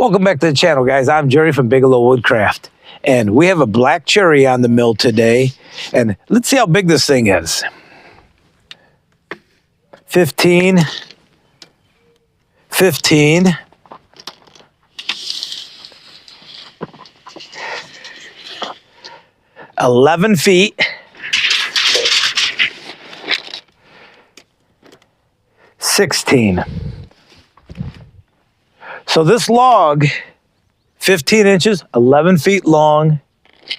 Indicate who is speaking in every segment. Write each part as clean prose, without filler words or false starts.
Speaker 1: Welcome back to the channel, guys. I'm Jerry from Bigelow Woodcraft, and we have a black cherry on the mill today, and let's see how big this thing is. 15, 15, 11 feet, 16. So this log, 15 inches, 11 feet long,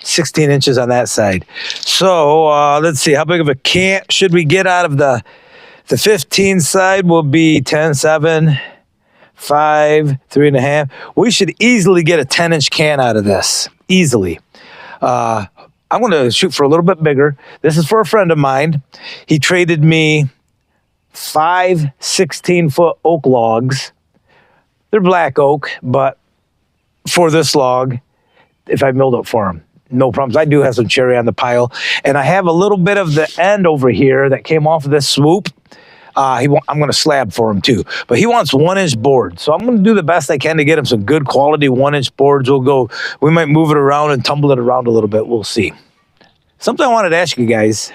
Speaker 1: 16 inches on that side. So let's see, how big of a can should we get out of the 15 side? Will be 10, 7, 5, 3.5. We should easily get a 10-inch can out of this, easily. I'm going to shoot for a little bit bigger. This is for a friend of mine. He traded me 5 16-foot oak logs. They're black oak, but for this log, if I milled it for him, no problems. I do have some cherry on the pile, and I have a little bit of the end over here that came off of this swoop. I'm going to slab for him too, but he wants 1-inch boards. So I'm going to do the best I can to get him some good quality 1-inch boards. We might move it around and tumble it around a little bit. We'll see. Something I wanted to ask you guys.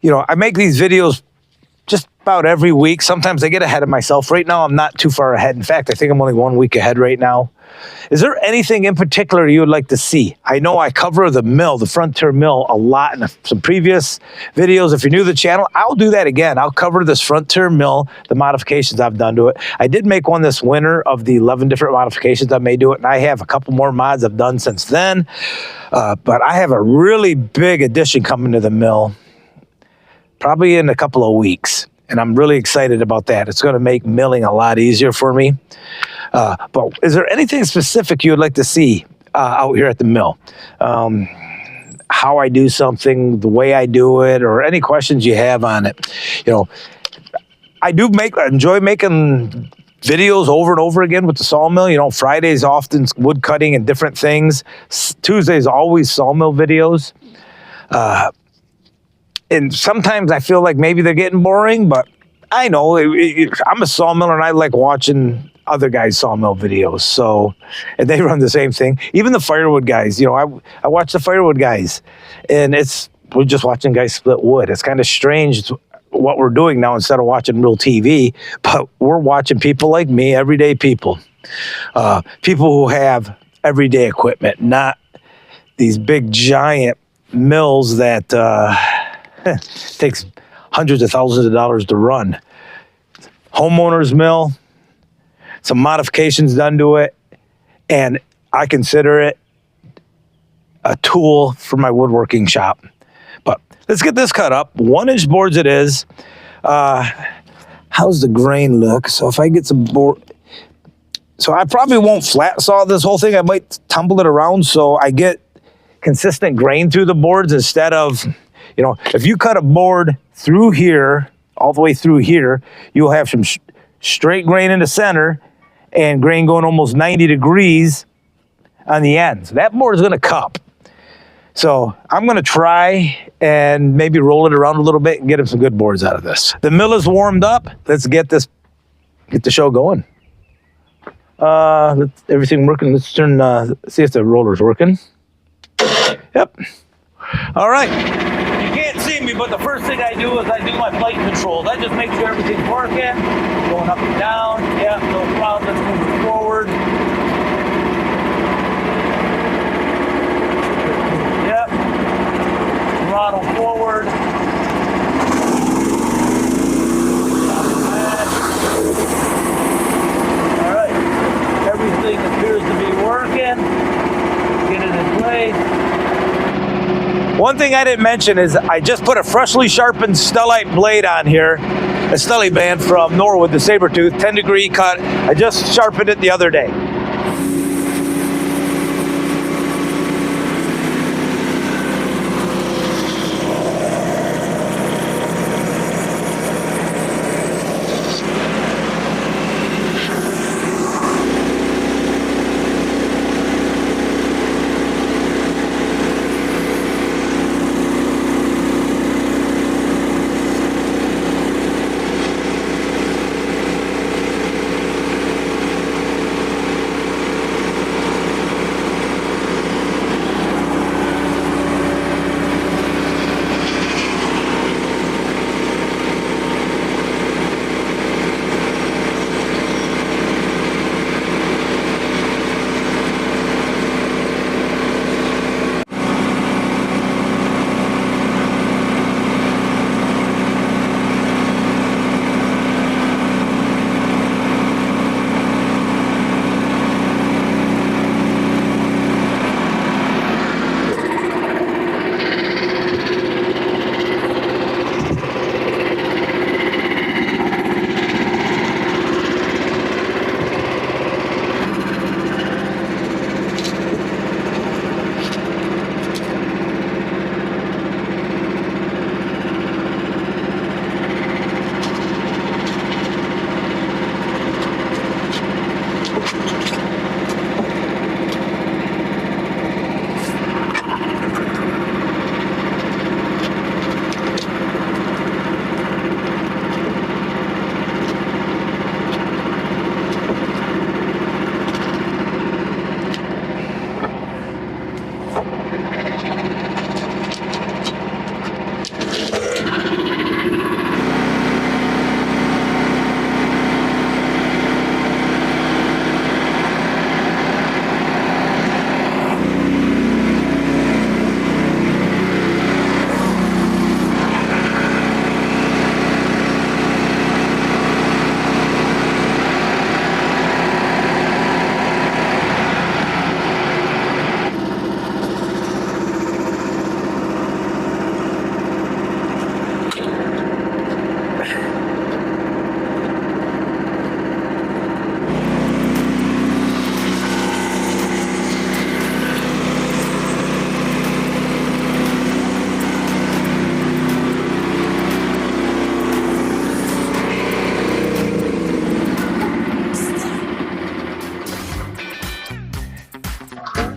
Speaker 1: You know, I make these videos just about every week. Sometimes I get ahead of myself. Right now, I'm not too far ahead. In fact, I think I'm only 1 week ahead right now. Is there anything in particular you would like to see? I know I cover the mill, the Frontier Mill, a lot in some previous videos. If you're new to the channel, I'll do that again. I'll cover this Frontier Mill, the modifications I've done to it. I did make one this winter of the 11 different modifications I made to it, and I have a couple more mods I've done since then. But I have a really big addition coming to the mill, probably in a couple of weeks. And I'm really excited about that. It's going to make milling a lot easier for me. But is there anything specific you would like to see out here at the mill? How I do something, the way I do it, or any questions you have on it? You know, I enjoy making videos over and over again with the sawmill. You know, Fridays often wood cutting and different things. Tuesdays always sawmill videos. And sometimes I feel like maybe they're getting boring, but I know I'm a sawmiller and I like watching other guys' sawmill videos. So, and they run the same thing. Even the firewood guys, you know, I watch the firewood guys, and we're just watching guys split wood. It's kind of strange what we're doing now instead of watching real TV, but we're watching people like me, everyday people, people who have everyday equipment, not these big giant mills that takes hundreds of thousands of dollars to run. Homeowner's mill, some modifications done to it, and I consider it a tool for my woodworking shop. But let's get this cut up. 1-inch boards it is. How's the grain look? So if I get some board, so I probably won't flat saw this whole thing. I might tumble it around so I get consistent grain through the boards instead of, you know, if you cut a board through here, all the way through here, you'll have some straight grain in the center and grain going almost 90 degrees on the ends. That board is going to cup. So I'm going to try and maybe roll it around a little bit and get him some good boards out of this. The mill is warmed up. Let's get the show going. Everything working. Let's turn, see if the roller's working. Yep. All right. You can't see me, but the first thing I do is I do my flight controls. I just make sure everything's working, going up and down. Yep, no problem. Let's move it forward. Yep. Throttle forward. All right. Everything appears to be working. Get it in place. One thing I didn't mention is I just put a freshly sharpened Stellite blade on here, a Stellite band from Norwood, the Sabertooth, 10-degree cut. I just sharpened it the other day.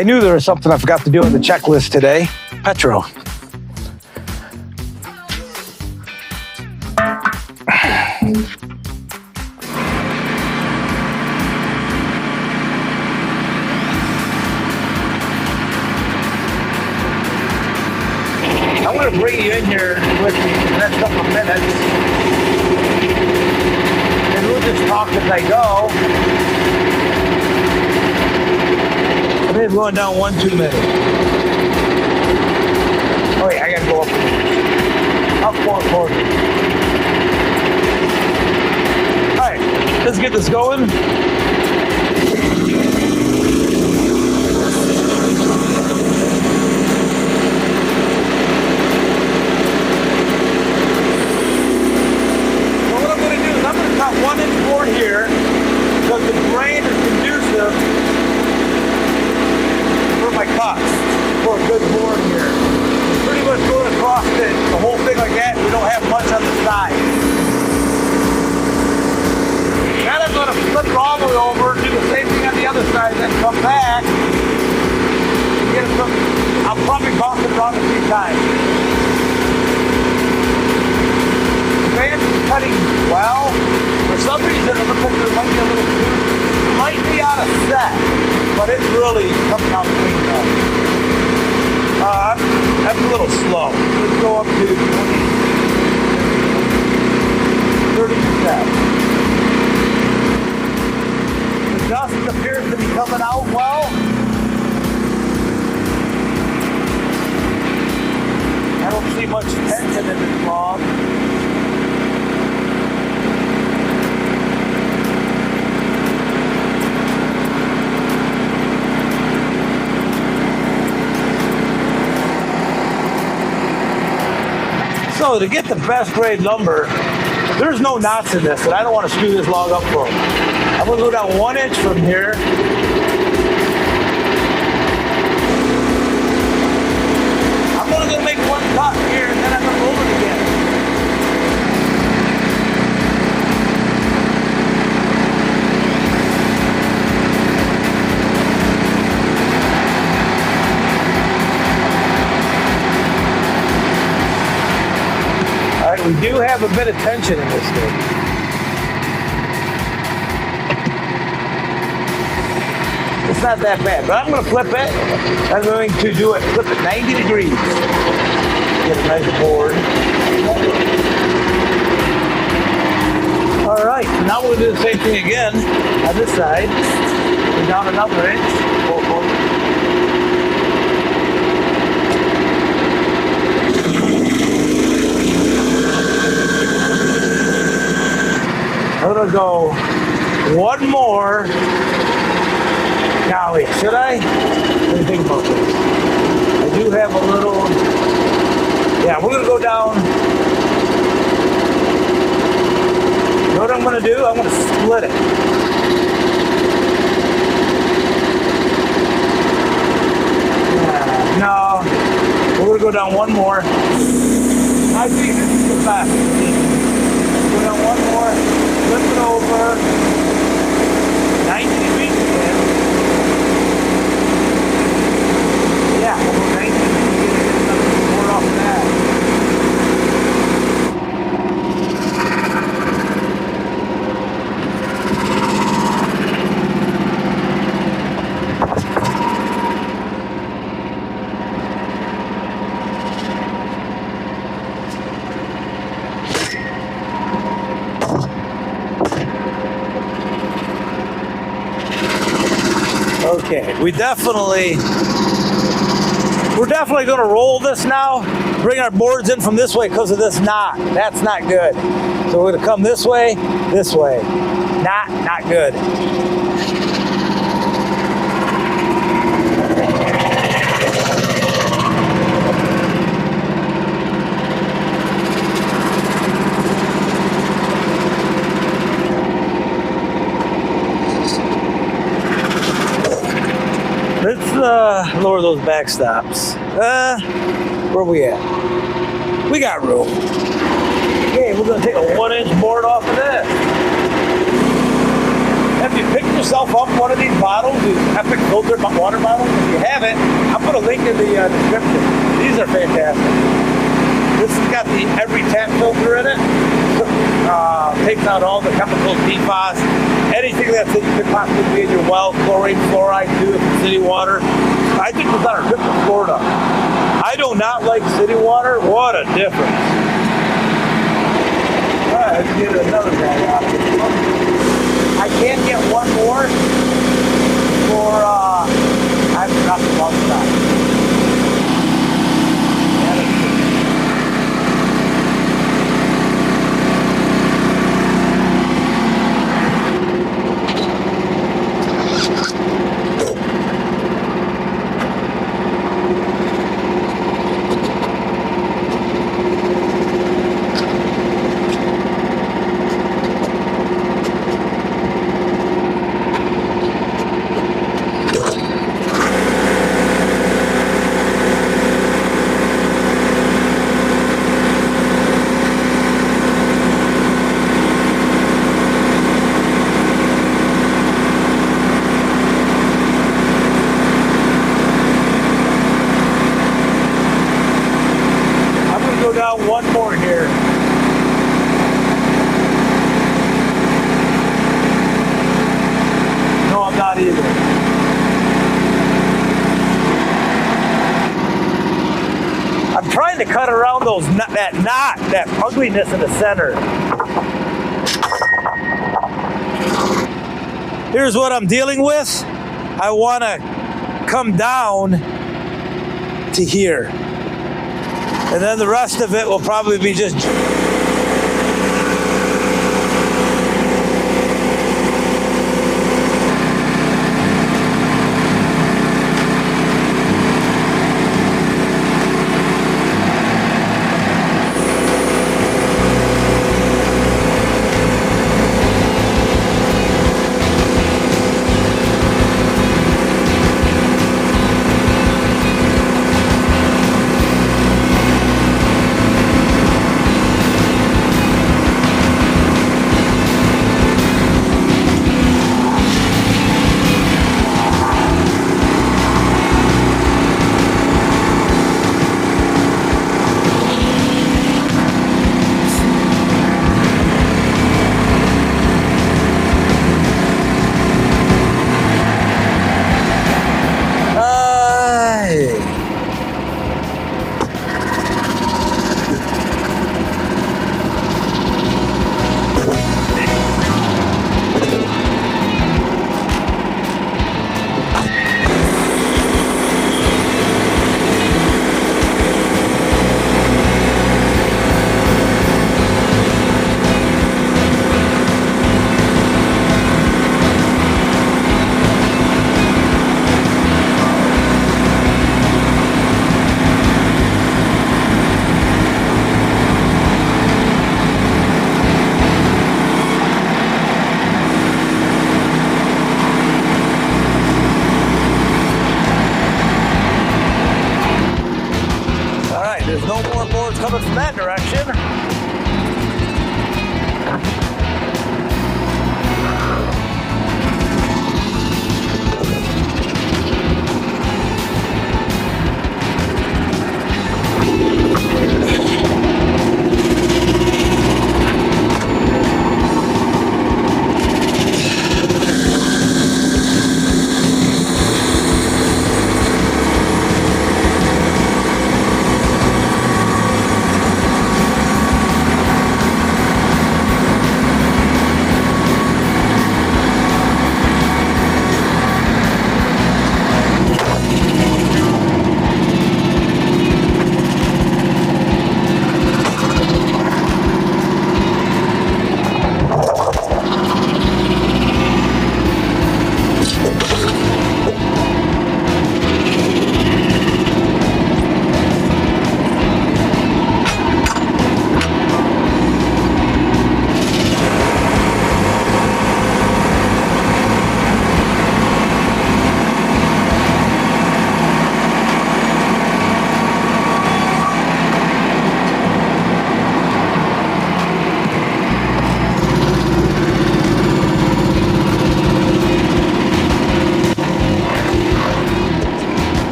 Speaker 1: I knew there was something I forgot to do on the checklist today. Petro. I'm going to bring you in here with me in the next couple of minutes. And we'll just talk as I go. I think I'm going down 1 2 minutes. Oh wait, I got to go up 4 quarters. Alright, let's get this going. Got 1 inch board here because the grain is conducive for my cuts for a good board here. Pretty much going across the whole thing like that. We don't have much on the side. Then I'm going to flip it all the way over, do the same thing on the other side, then come back. Get it from, I'll probably bounce it around a few times. The grain's cutting well. For some reason, it looks like there might be a little too, might be out of set, but it's really coming out clean now. That's a little slow. Let's go up to 30%. The dust appears to be coming out well. I don't see much tension in this log. So to get the best grade lumber, there's no knots in this, and I don't want to screw this log up for them. I'm going to go down 1 inch from here. I'm going to make 1 cut here, and then I'm going to roll it again. We do have a bit of tension in this thing. It's not that bad, but I'm going to flip it. I'm going to do it, flip it 90 degrees. Get a nice board. All right, so now we'll do the same thing again on this side. Go down another inch. I'm gonna go 1 more. Golly, should I? What do you think about this? I do have a little. Yeah, we're gonna go down. You know what I'm gonna do? I'm gonna split it. No, we're gonna go down 1 more. I think this is the best. Go down 1 more. Flip it over, 90 degrees again. Yeah, we'll go 90 degrees again and get another board off of that. Okay, we're definitely going to roll this now. Bring our boards in from this way because of this knot. That's not good. So we're going to come this way. Not good. Let's lower those back stops. Where we at? We got room. Okay, we're gonna take a 1 inch board off of this. Have you picked yourself up one of these bottles, these Epic filter water bottles. If you haven't, I'll put a link in the description. These are fantastic. This has got the every tap filter in it. Takes out all the chemicals, PFAS, anything that you could possibly be in your well, chlorine, fluoride, too, if it's city water. I think it's on our trip to Florida. I do not like city water. What a difference. All right, let's get another guy out of this one. I can't get one more for, I forgot the bump stop. Down one more here. No, I'm not either. I'm trying to cut around those that ugliness in the center. Here's what I'm dealing with. I want to come down to here. And then the rest of it will probably be just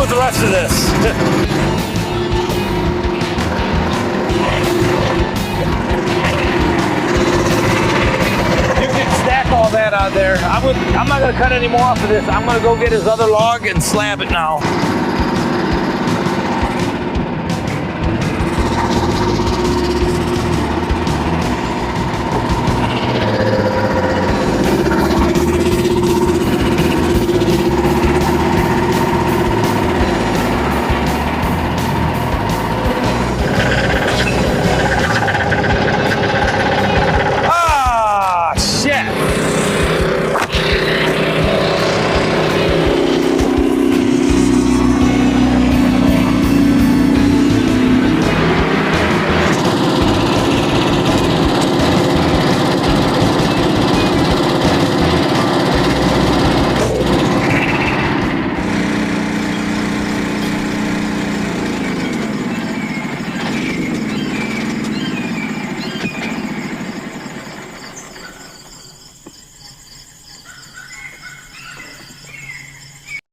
Speaker 1: with the rest of this. You can stack all that on there. I'm not gonna cut any more off of this. I'm gonna go get his other log and slab it now.